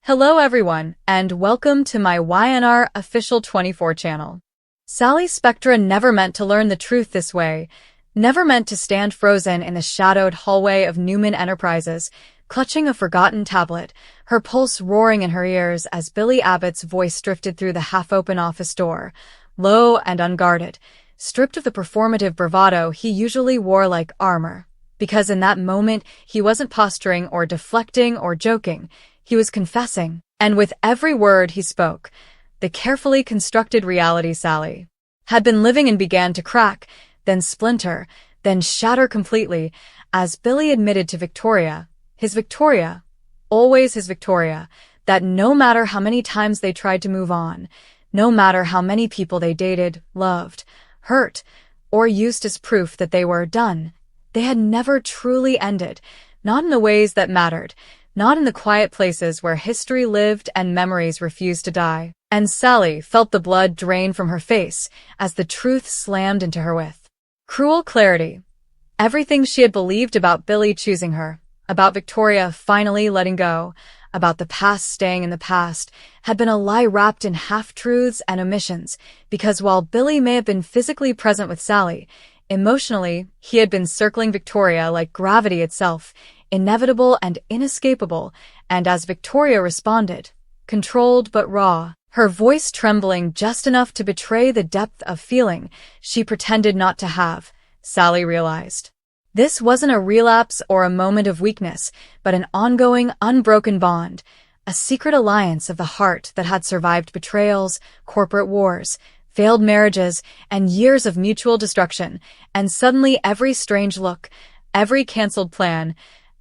Hello everyone, and welcome to my YNR Official 24 channel. Sally Spectra never meant to learn the truth this way, never meant to stand frozen in the shadowed hallway of Newman Enterprises, clutching a forgotten tablet, her pulse roaring in her ears as Billy Abbott's voice drifted through the half-open office door, low and unguarded, stripped of the performative bravado he usually wore like armor. Because in that moment, he wasn't posturing or deflecting or joking. He was confessing, and with every word he spoke, the carefully constructed reality Sally had been living in began to crack, then splinter, then shatter completely, as Billy admitted to Victoria, his Victoria, always his Victoria, that no matter how many times they tried to move on, no matter how many people they dated, loved, hurt, or used as proof that they were done, they had never truly ended, not in the ways that mattered, not in the quiet places where history lived and memories refused to die. And Sally felt the blood drain from her face as the truth slammed into her with cruel clarity. Everything she had believed about Billy choosing her, about Victoria finally letting go, about the past staying in the past, had been a lie wrapped in half-truths and omissions, because while Billy may have been physically present with Sally, emotionally, he had been circling Victoria like gravity itself, inevitable and inescapable, and as Victoria responded, controlled but raw, her voice trembling just enough to betray the depth of feeling she pretended not to have, Sally realized. This wasn't a relapse or a moment of weakness, but an ongoing, unbroken bond, a secret alliance of the heart that had survived betrayals, corporate wars, failed marriages, and years of mutual destruction, and suddenly every strange look, every canceled plan,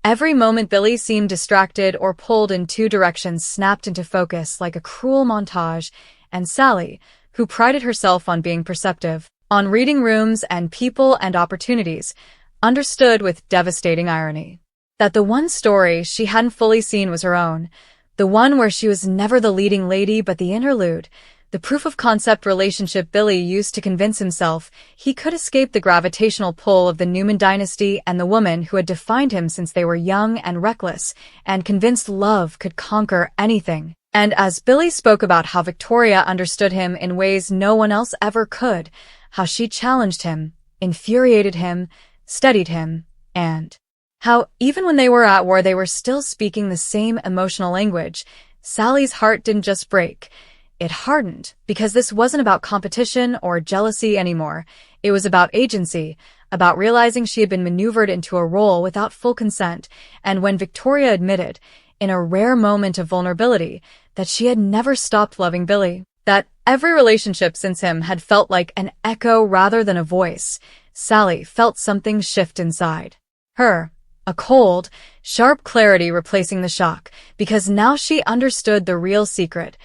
every moment Billy seemed distracted or pulled in two directions snapped into focus like a cruel montage, and Sally, who prided herself on being perceptive, on reading rooms and people and opportunities, understood with devastating irony that the one story she hadn't fully seen was her own, the one where she was never the leading lady but the interlude, the proof-of-concept relationship Billy used to convince himself he could escape the gravitational pull of the Newman dynasty and the woman who had defined him since they were young and reckless, and convinced love could conquer anything. And as Billy spoke about how Victoria understood him in ways no one else ever could, how she challenged him, infuriated him, steadied him, and how, even when they were at war, they were still speaking the same emotional language, Sally's heart didn't just break. It hardened, because this wasn't about competition or jealousy anymore. It was about agency, about realizing she had been maneuvered into a role without full consent, and when Victoria admitted, in a rare moment of vulnerability, that she had never stopped loving Billy, that every relationship since him had felt like an echo rather than a voice, Sally felt something shift inside her. A cold, sharp clarity replacing the shock, because now she understood the real secret.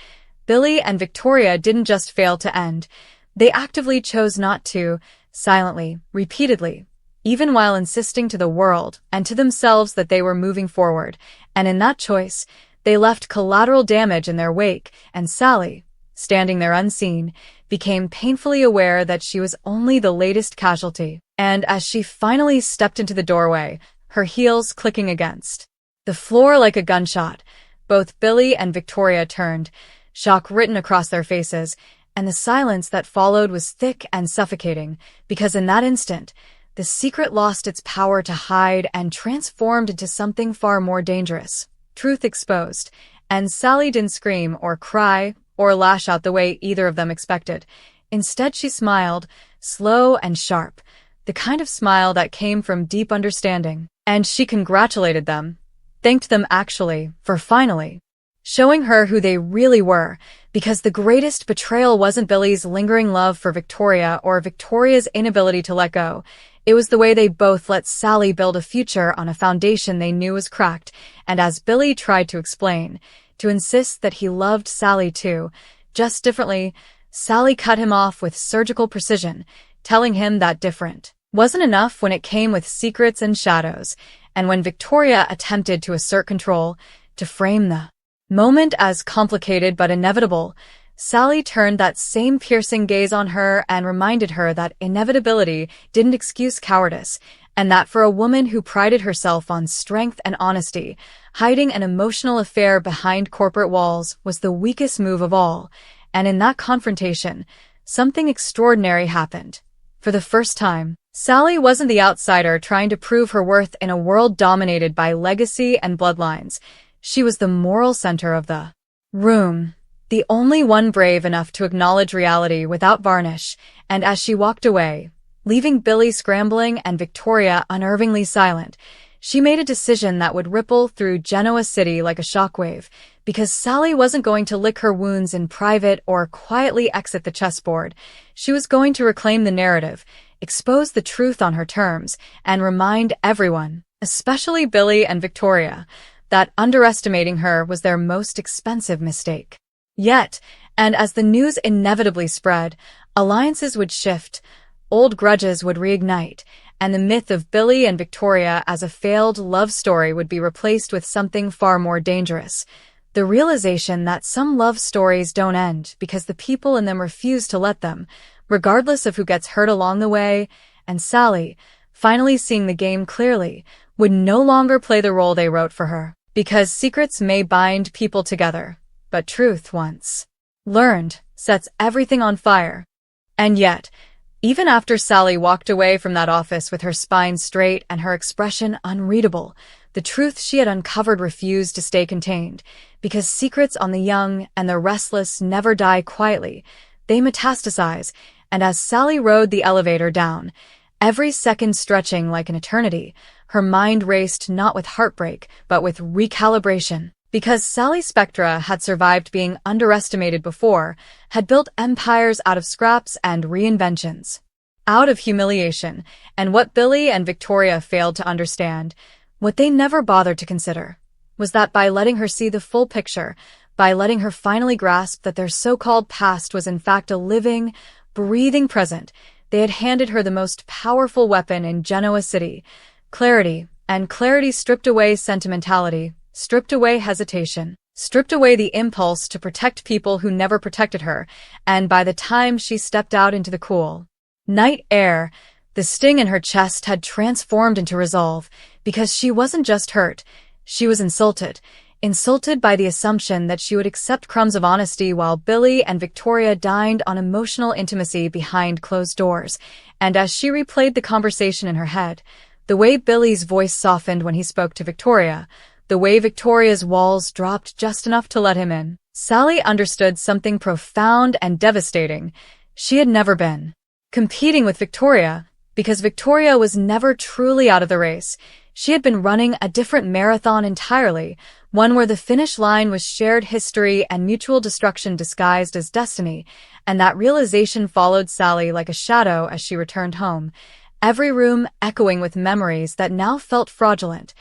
Billy and Victoria didn't just fail to end. They actively chose not to, silently, repeatedly, even while insisting to the world and to themselves that they were moving forward, and in that choice, they left collateral damage in their wake, and Sally, standing there unseen, became painfully aware that she was only the latest casualty. And as she finally stepped into the doorway, her heels clicking against the floor like a gunshot, both Billy and Victoria turned, shock written across their faces, and the silence that followed was thick and suffocating, because in that instant, the secret lost its power to hide and transformed into something far more dangerous. Truth exposed, and Sally didn't scream or cry or lash out the way either of them expected. Instead, she smiled, slow and sharp, the kind of smile that came from deep understanding, and she congratulated them, thanked them actually, for finally showing her who they really were, because the greatest betrayal wasn't Billy's lingering love for Victoria or Victoria's inability to let go. It was the way they both let Sally build a future on a foundation they knew was cracked, and as Billy tried to explain, to insist that he loved Sally too, just differently, Sally cut him off with surgical precision, telling him that different wasn't enough when it came with secrets and shadows, and when Victoria attempted to assert control, to frame the moment as complicated but inevitable, Sally turned that same piercing gaze on her and reminded her that inevitability didn't excuse cowardice, and that for a woman who prided herself on strength and honesty, hiding an emotional affair behind corporate walls was the weakest move of all, and in that confrontation, something extraordinary happened. For the first time, Sally wasn't the outsider trying to prove her worth in a world dominated by legacy and bloodlines. She was the moral center of the room, the only one brave enough to acknowledge reality without varnish, and as she walked away, leaving Billy scrambling and Victoria unnervingly silent, she made a decision that would ripple through Genoa City like a shockwave, because Sally wasn't going to lick her wounds in private or quietly exit the chessboard. She was going to reclaim the narrative, expose the truth on her terms, and remind everyone, especially Billy and Victoria, that underestimating her was their most expensive mistake. Yet, and as the news inevitably spread, alliances would shift, old grudges would reignite, and the myth of Billy and Victoria as a failed love story would be replaced with something far more dangerous. The realization that some love stories don't end because the people in them refuse to let them, regardless of who gets hurt along the way, and Sally, finally seeing the game clearly, would no longer play the role they wrote for her. Because secrets may bind people together, but truth, once learned, sets everything on fire. And yet, even after Sally walked away from that office with her spine straight and her expression unreadable, the truth she had uncovered refused to stay contained, because secrets on the young and the restless never die quietly. They metastasize, and as Sally rode the elevator down, every second stretching like an eternity, her mind raced not with heartbreak, but with recalibration. Because Sally Spectra had survived being underestimated before, had built empires out of scraps and reinventions, out of humiliation, and what Billy and Victoria failed to understand, what they never bothered to consider, was that by letting her see the full picture, by letting her finally grasp that their so-called past was in fact a living, breathing present, they had handed her the most powerful weapon in Genoa City, clarity, and clarity stripped away sentimentality, stripped away hesitation, stripped away the impulse to protect people who never protected her, and by the time she stepped out into the cool night air, the sting in her chest had transformed into resolve, because she wasn't just hurt, she was insulted by the assumption that she would accept crumbs of honesty while Billy and Victoria dined on emotional intimacy behind closed doors, and as she replayed the conversation in her head, the way Billy's voice softened when he spoke to Victoria, the way Victoria's walls dropped just enough to let him in, Sally understood something profound and devastating. She had never been competing with Victoria, because Victoria was never truly out of the race. She had been running a different marathon entirely, one where the finish line was shared history and mutual destruction disguised as destiny, and that realization followed Sally like a shadow as she returned home, every room echoing with memories that now felt fraudulent,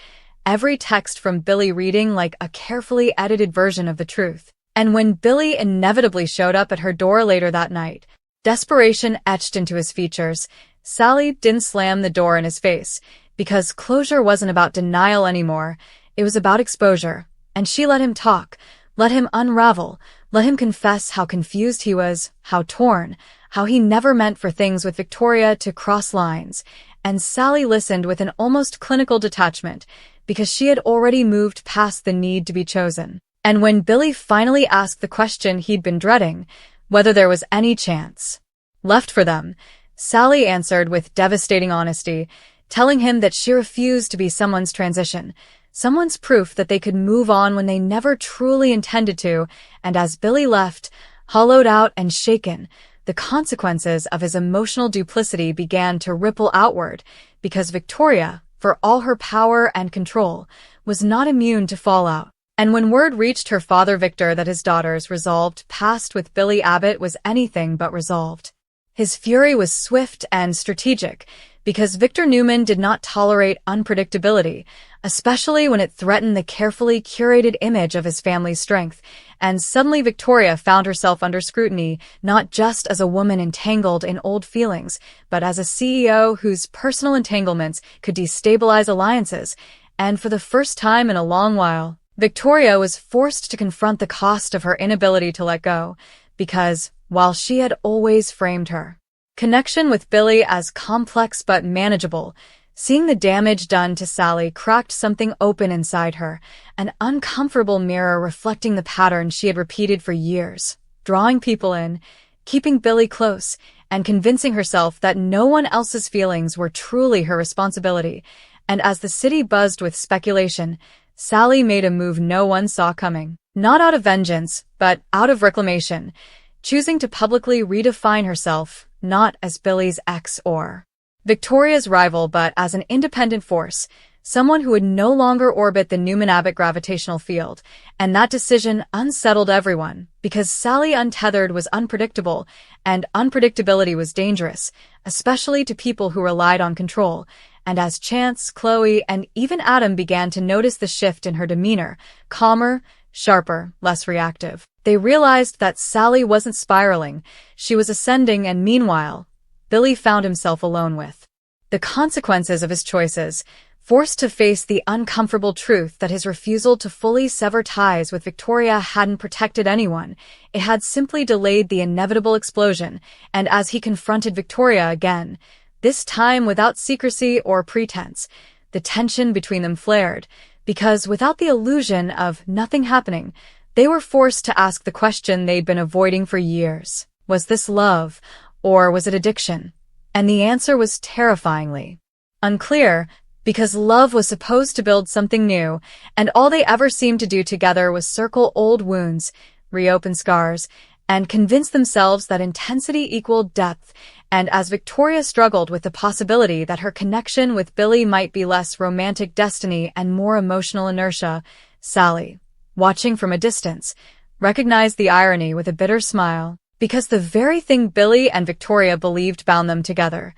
every text from Billy reading like a carefully edited version of the truth. And when Billy inevitably showed up at her door later that night, desperation etched into his features, Sally didn't slam the door in his face, because closure wasn't about denial anymore, it was about exposure, and she let him talk, let him unravel, let him confess how confused he was, how torn, how he never meant for things with Victoria to cross lines, and Sally listened with an almost clinical detachment, because she had already moved past the need to be chosen. And when Billy finally asked the question he'd been dreading, whether there was any chance left for them, Sally answered with devastating honesty, telling him that she refused to be someone's transition, someone's proof that they could move on when they never truly intended to, and as Billy left, hollowed out and shaken, the consequences of his emotional duplicity began to ripple outward, because Victoria, for all her power and control, was not immune to fallout. And when word reached her father Victor that his daughter's resolved past with Billy Abbott was anything but resolved, his fury was swift and strategic, because Victor Newman did not tolerate unpredictability, especially when it threatened the carefully curated image of his family's strength, and suddenly Victoria found herself under scrutiny, not just as a woman entangled in old feelings, but as a CEO whose personal entanglements could destabilize alliances, and for the first time in a long while, Victoria was forced to confront the cost of her inability to let go, because, while she had always framed her connection with Billy as complex but manageable, Seeing the damage done to Sally cracked something open inside her, an uncomfortable mirror reflecting the pattern she had repeated for years, drawing people in, keeping Billy close, and convincing herself that no one else's feelings were truly her responsibility. And as the city buzzed with speculation, Sally made a move no one saw coming. Not out of vengeance, but out of reclamation, choosing to publicly redefine herself, not as Billy's ex or Victoria's rival, but as an independent force, someone who would no longer orbit the Newman-Abbott gravitational field. And that decision unsettled everyone, because Sally untethered was unpredictable, and unpredictability was dangerous, especially to people who relied on control. And as Chance, Chloe, and even Adam began to notice the shift in her demeanor, calmer, sharper, less reactive, they realized that Sally wasn't spiraling, she was ascending. And meanwhile, Billy found himself alone with the consequences of his choices, forced to face the uncomfortable truth that his refusal to fully sever ties with Victoria hadn't protected anyone. It had simply delayed the inevitable explosion. And as he confronted Victoria again, this time without secrecy or pretense, the tension between them flared, because without the illusion of nothing happening, they were forced to ask the question they'd been avoiding for years. Was this love, or was it addiction? And the answer was terrifyingly unclear, because love was supposed to build something new, and all they ever seemed to do together was circle old wounds, reopen scars, and convince themselves that intensity equaled depth. And as Victoria struggled with the possibility that her connection with Billy might be less romantic destiny and more emotional inertia, Sally, watching from a distance, recognized the irony with a bitter smile, because the very thing Billy and Victoria believed bound them together,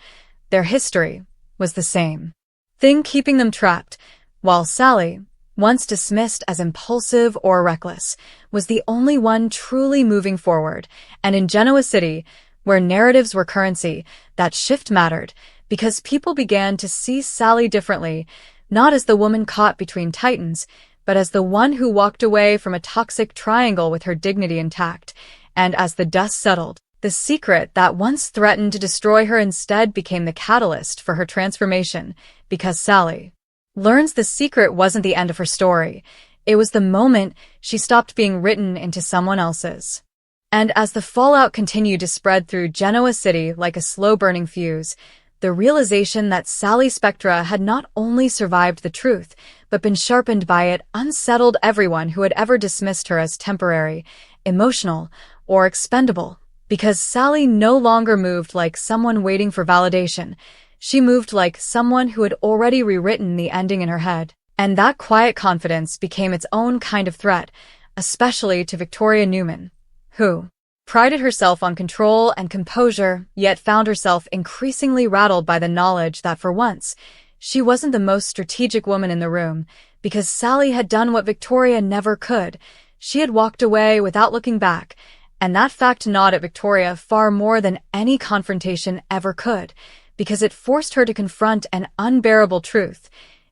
their history, was the same thing keeping them trapped, while Sally, once dismissed as impulsive or reckless, was the only one truly moving forward. And in Genoa City, where narratives were currency, that shift mattered, because people began to see Sally differently, not as the woman caught between titans, but as the one who walked away from a toxic triangle with her dignity intact. And as the dust settled, the secret that once threatened to destroy her instead became the catalyst for her transformation, because Sally learns the secret wasn't the end of her story. It was the moment she stopped being written into someone else's. And as the fallout continued to spread through Genoa City like a slow-burning fuse, the realization that Sally Spectra had not only survived the truth, but been sharpened by it, unsettled everyone who had ever dismissed her as temporary, emotional, or expendable. Because Sally no longer moved like someone waiting for validation. She moved like someone who had already rewritten the ending in her head. And that quiet confidence became its own kind of threat, especially to Victoria Newman, who prided herself on control and composure, yet found herself increasingly rattled by the knowledge that for once, she wasn't the most strategic woman in the room, because Sally had done what Victoria never could. She had walked away without looking back, and that fact gnawed at Victoria far more than any confrontation ever could, because it forced her to confront an unbearable truth.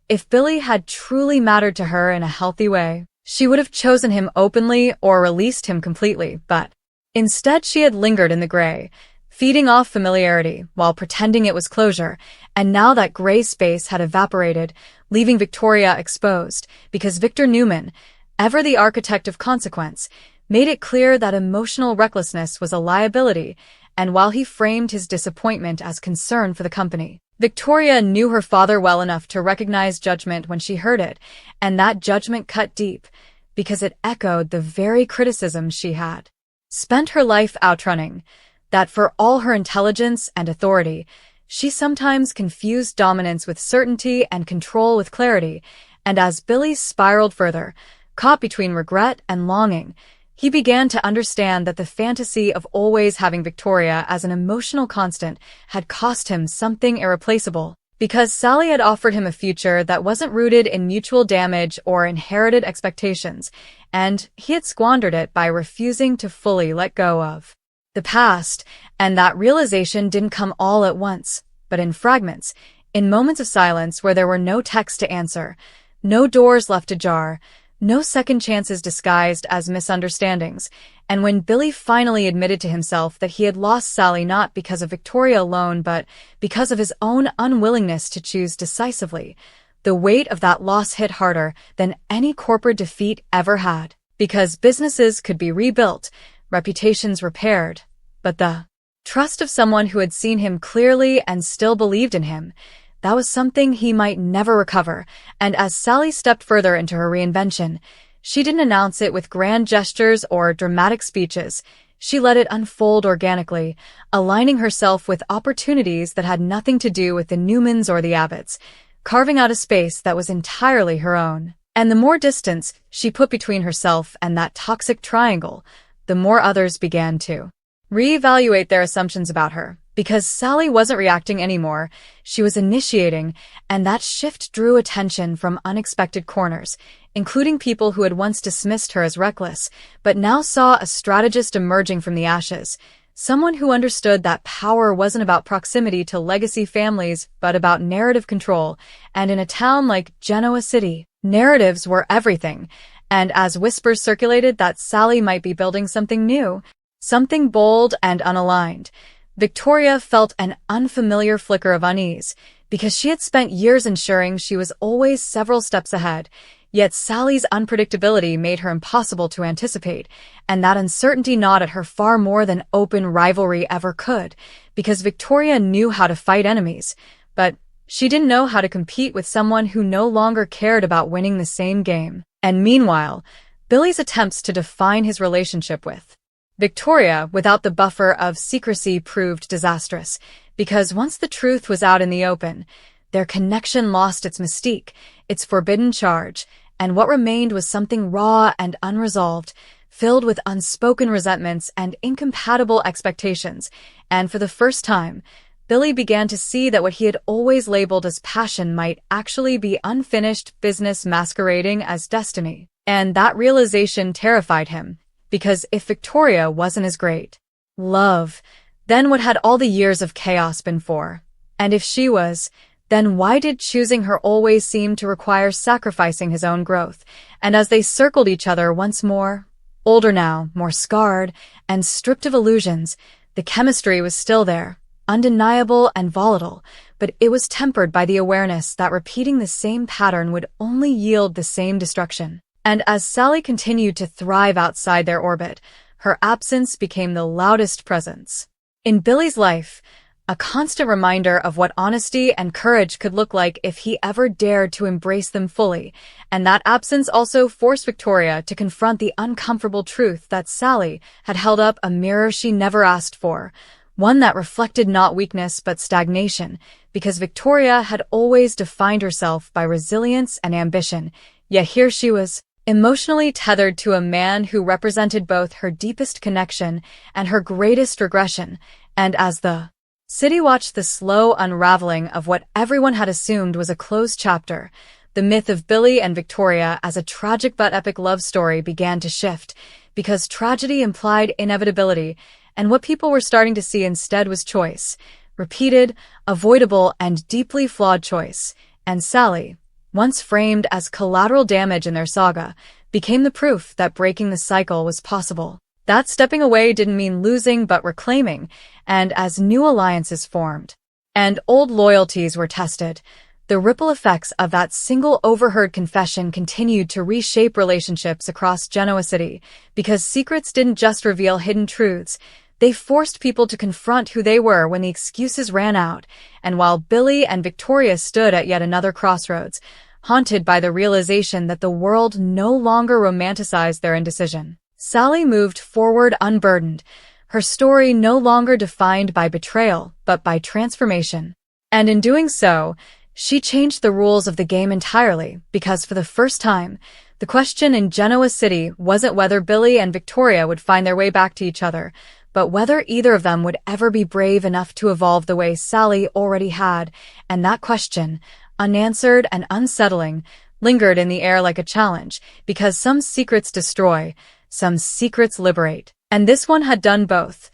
If Billy had truly mattered to her in a healthy way, she would have chosen him openly or released him completely, but instead she had lingered in the gray, feeding off familiarity while pretending it was closure. And now that gray space had evaporated, leaving Victoria exposed, because Victor Newman, ever the architect of consequence, made it clear that emotional recklessness was a liability. And while he framed his disappointment as concern for the company, Victoria knew her father well enough to recognize judgment when she heard it, and that judgment cut deep, because it echoed the very criticism she had spent her life outrunning, that for all her intelligence and authority, she sometimes confused dominance with certainty and control with clarity. And as Billy spiraled further, caught between regret and longing, he began to understand that the fantasy of always having Victoria as an emotional constant had cost him something irreplaceable, because Sally had offered him a future that wasn't rooted in mutual damage or inherited expectations, and he had squandered it by refusing to fully let go of the past. And that realization didn't come all at once, but in fragments, in moments of silence where there were no texts to answer, no doors left ajar, no second chances disguised as misunderstandings. And when Billy finally admitted to himself that he had lost Sally not because of Victoria alone, but because of his own unwillingness to choose decisively, the weight of that loss hit harder than any corporate defeat ever had. Because businesses could be rebuilt, reputations repaired, but the trust of someone who had seen him clearly and still believed in him, that was something he might never recover. And as Sally stepped further into her reinvention, she didn't announce it with grand gestures or dramatic speeches. She let it unfold organically, aligning herself with opportunities that had nothing to do with the Newmans or the Abbotts, carving out a space that was entirely her own. And the more distance she put between herself and that toxic triangle, the more others began to reevaluate their assumptions about her. Because Sally wasn't reacting anymore, she was initiating, and that shift drew attention from unexpected corners, including people who had once dismissed her as reckless, but now saw a strategist emerging from the ashes, someone who understood that power wasn't about proximity to legacy families, but about narrative control. And in a town like Genoa City, narratives were everything, and as whispers circulated that Sally might be building something new, something bold and unaligned, Victoria felt an unfamiliar flicker of unease, because she had spent years ensuring she was always several steps ahead, yet Sally's unpredictability made her impossible to anticipate, and that uncertainty gnawed at her far more than open rivalry ever could, because Victoria knew how to fight enemies, but she didn't know how to compete with someone who no longer cared about winning the same game. And meanwhile, Billy's attempts to define his relationship with Victoria without the buffer of secrecy proved disastrous, because once the truth was out in the open, their connection lost its mystique, its forbidden charge, and what remained was something raw and unresolved, filled with unspoken resentments and incompatible expectations. And for the first time, Billy began to see that what he had always labeled as passion might actually be unfinished business masquerading as destiny. And that realization terrified him, because if Victoria wasn't his great love, then what had all the years of chaos been for? And if she was, then why did choosing her always seem to require sacrificing his own growth? And as they circled each other once more, older now, more scarred, and stripped of illusions, the chemistry was still there, undeniable and volatile, but it was tempered by the awareness that repeating the same pattern would only yield the same destruction. And as Sally continued to thrive outside their orbit, her absence became the loudest presence in Billy's life, a constant reminder of what honesty and courage could look like if he ever dared to embrace them fully. And that absence also forced Victoria to confront the uncomfortable truth that Sally had held up a mirror she never asked for, one that reflected not weakness but stagnation, because Victoria had always defined herself by resilience and ambition, yet here she was, emotionally tethered to a man who represented both her deepest connection and her greatest regression. And as the city watched the slow unraveling of what everyone had assumed was a closed chapter, the myth of Billy and Victoria as a tragic but epic love story began to shift, because tragedy implied inevitability, and what people were starting to see instead was choice, repeated, avoidable, and deeply flawed choice. And Sally, once framed as collateral damage in their saga, became the proof that breaking the cycle was possible. That stepping away didn't mean losing but reclaiming, and as new alliances formed and old loyalties were tested, the ripple effects of that single overheard confession continued to reshape relationships across Genoa City, because secrets didn't just reveal hidden truths, they forced people to confront who they were when the excuses ran out. And while Billy and Victoria stood at yet another crossroads, haunted by the realization that the world no longer romanticized their indecision, Sally moved forward unburdened, her story no longer defined by betrayal, but by transformation. And in doing so, she changed the rules of the game entirely, because for the first time, the question in Genoa City wasn't whether Billy and Victoria would find their way back to each other, but whether either of them would ever be brave enough to evolve the way Sally already had. And that question, unanswered and unsettling, lingered in the air like a challenge, because some secrets destroy, some secrets liberate. And this one had done both,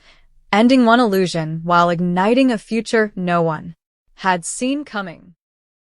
ending one illusion while igniting a future no one had seen coming.